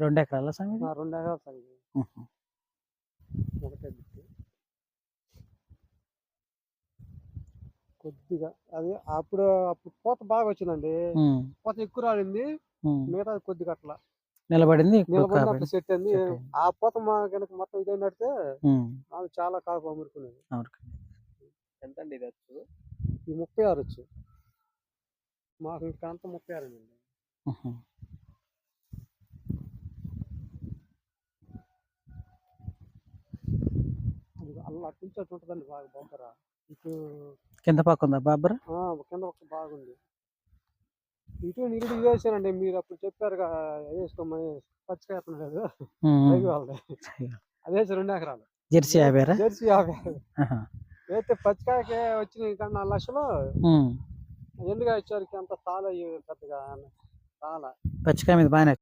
2 ఎకరాల సార్ మీది? 2 ఎకరాలు సార్ ఇది. హుహు. ఒకటే బిట్టు. కొద్దిగా అది అప్పుడు పూత బాగా వచ్చిందండి. హ్మ్. పూత ఎక్కువ రాలింది. హ్మ్. మిగతాది కొద్దిగా అట్లా నిలబడింది ఎక్కువ నిలబడిన అట్లా కాబట్టి సెట్ అయింది. సెట్ అయింది. ఆ పూత గనుక మొత్తం ఇదైనట్టే హ్మ్. మాకు చాలా కాపు అమ్ముకునేది. అమరుకుంది. ఎంతండి ఇది వచ్చు? ఈ 36 వచ్చు. మాకు ఇక్కడంతా 36 అండి. హుహు. అలా అటు నుంచి అటు ఉంటుందండి బాగా బొబ్బర. ఇటు కింద పక్క ఉందా బాబర్? కింద ఒక బాగుంది. ఇటు నిరుడు వేసానండి. మీరు అప్పుడు చెప్పారుగా వేసుకోమని పచ్చికాయ లేదు రవి వాళ్ళది. అది వేసి 2 ఎకరాలు. జెర్సీ 50 జెర్సీ 50 వేస్తే పచ్చికాయకి వచ్చినాయి కానీ 4 లక్షలు. ఎండుగా ఇచ్చేసరికి అంత తాళ పెద్దగా తాళ పచ్చికాయ మీద బాగానే